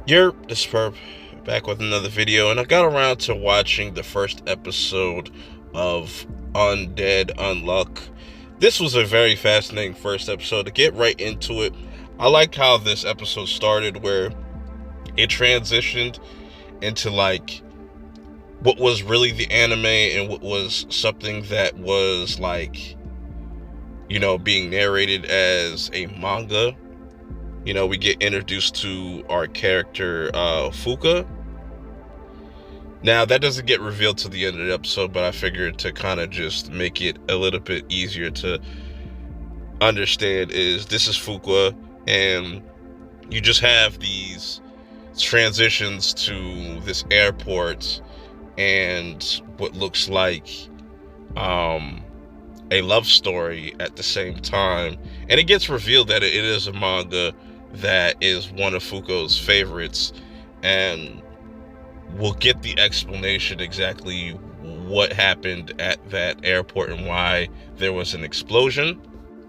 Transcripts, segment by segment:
This Perp back with another video, and I got around to watching the first episode of Undead Unluck. This was a very fascinating first episode. To get right into it, I like how this episode started, where it transitioned into like what was really the anime and what was something that was like, being narrated as a manga. We get introduced to our character, Fuuko. Now, that doesn't get revealed to the end of the episode, but I figured to kind of just make it a little bit easier to understand this is Fuuko, and you just have these transitions to this airport and what looks like a love story at the same time. And it gets revealed that it is a manga that is one of Fuuko's favorites, and we'll get the explanation exactly what happened at that airport and why there was an explosion.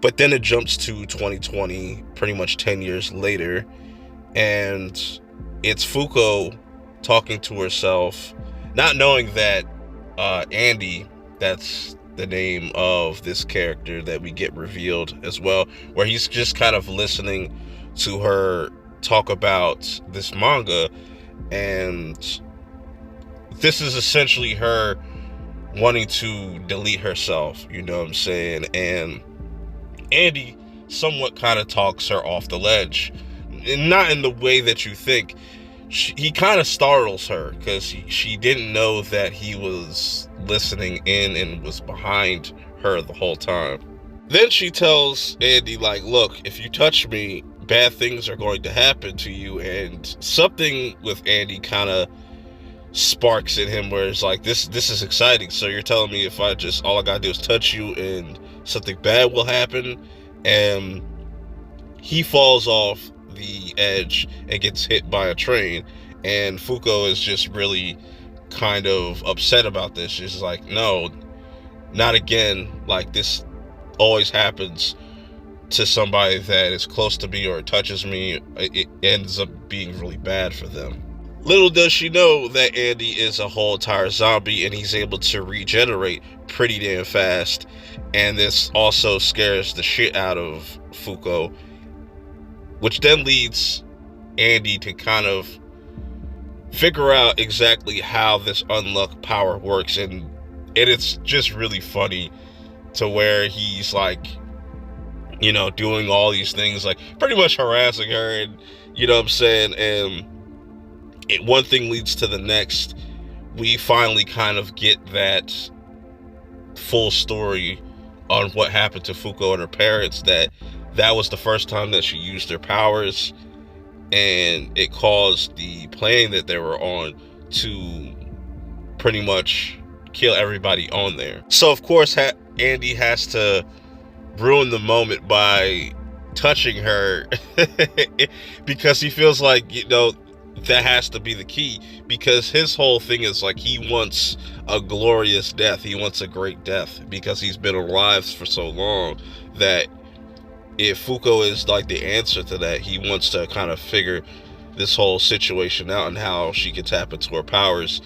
But then it jumps to 2020, pretty much 10 years later, and it's Fuuko talking to herself, not knowing that Andy, that's the name of this character that we get revealed as well, where he's just kind of listening to her talk about this manga, and this is essentially her wanting to delete herself, you know what I'm saying? And Andy somewhat kind of talks her off the ledge, and not in the way that you think. He kind of startles her because she didn't know that he was listening in and was behind her the whole time. Then she tells Andy, like, look, if you touch me, bad things are going to happen to you. And something with Andy kind of sparks in him where it's like, this is exciting. So you're telling me if all I gotta do is touch you and something bad will happen? And he falls off the edge and gets hit by a train, and Fuuko is just really kind of upset about this. She's like, no, not again. Like, this always happens to somebody that is close to me or touches me. It ends up being really bad for them. Little does she know that Andy is a whole entire zombie, and he's able to regenerate pretty damn fast, and this also scares the shit out of Fuuko, which then leads Andy to kind of figure out exactly how this unluck power works. And it's just really funny to where he's like, doing all these things, like pretty much harassing her, and you know what I'm saying? And one thing leads to the next. We finally kind of get that full story on what happened to Fuuko and her parents, that was the first time that she used her powers, and it caused the plane that they were on to pretty much kill everybody on there. So of course Andy has to ruin the moment by touching her because he feels like, that has to be the key, because his whole thing is like, he wants a glorious death. He wants a great death because he's been alive for so long, that if Fuuko is like the answer to that, he wants to kind of figure this whole situation out and how she can tap into her powers.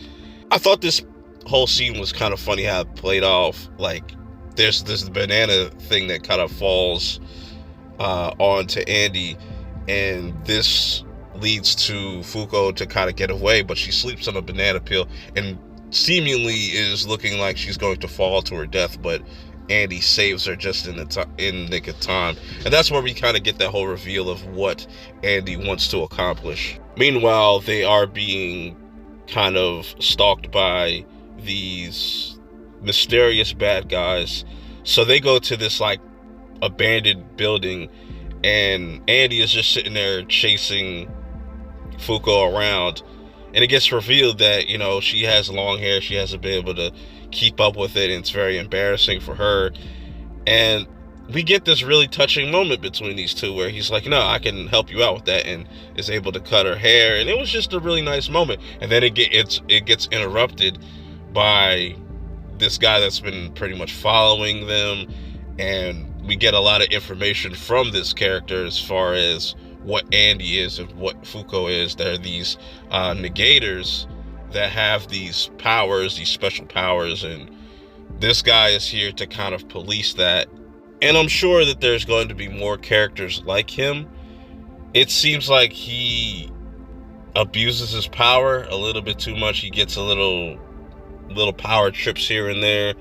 I thought this whole scene was kind of funny how it played off. Like, there's this banana thing that kind of falls onto Andy, and this leads to Fuuko to kind of get away, but she sleeps on a banana peel and seemingly is looking like she's going to fall to her death, but Andy saves her just in the nick of time. And that's where we kind of get that whole reveal of what Andy wants to accomplish. Meanwhile, they are being kind of stalked by these mysterious bad guys. So they go to this like abandoned building, and Andy is just sitting there chasing Fuuko around, and it gets revealed that, she has long hair. She hasn't been able to keep up with it, and it's very embarrassing for her. And we get this really touching moment between these two where he's like, no, I can help you out with that, and is able to cut her hair, and it was just a really nice moment. And then it gets interrupted by this guy that's been pretty much following them, and we get a lot of information from this character as far as what Andy is and what Fuuko is. They're these negators that have these powers, these special powers, and this guy is here to kind of police that. And I'm sure that there's going to be more characters like him. It seems like he abuses his power a little bit too much. He gets a little power trips here and there.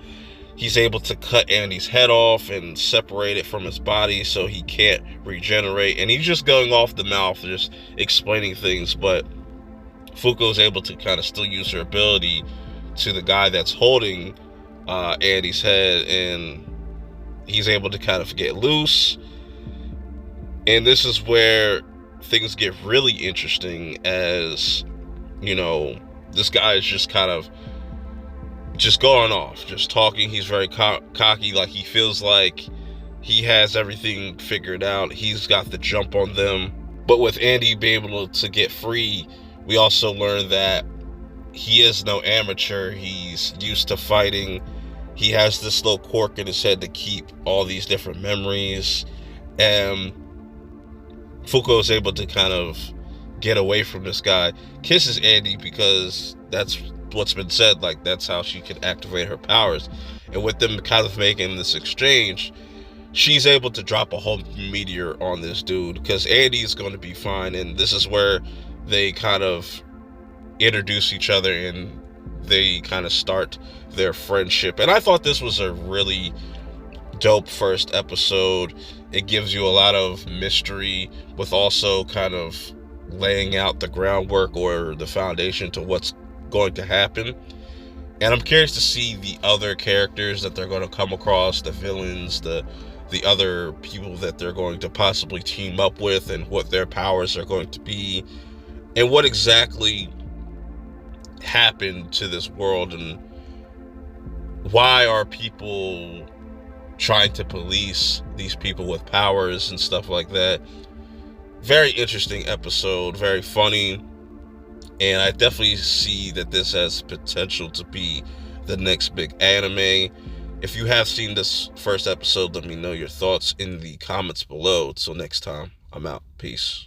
He's able to cut Andy's head off and separate it from his body so he can't regenerate. And he's just going off the mouth, just explaining things. But Fuuko's able to kind of still use her ability to the guy that's holding Andy's head, and he's able to kind of get loose. And this is where things get really interesting, as, you know, this guy is just kind of just going off, just talking. He's very cocky, like he feels like he has everything figured out. He's got the jump on them. But with Andy being able to get free, we also learn that he is no amateur. He's used to fighting. He has this little quirk in his head to keep all these different memories. And Fuuko is able to kind of get away from this guy, kisses Andy, because that's what's been said, like that's how she can activate her powers. And with them kind of making this exchange, she's able to drop a whole meteor on this dude, because Andy's going to be fine. And this is where they kind of introduce each other and they kind of start their friendship. And I thought this was a really dope first episode. It gives you a lot of mystery, with also kind of laying out the groundwork or the foundation to what's going to happen. And I'm curious to see the other characters that they're going to come across, the villains, the other people that they're going to possibly team up with, and what their powers are going to be, and what exactly happened to this world, and why are people trying to police these people with powers and stuff like that. Very interesting episode, very funny, and I definitely see that this has potential to be the next big anime. If you have seen this first episode, let me know your thoughts in the comments below. Till next time, I'm out. Peace.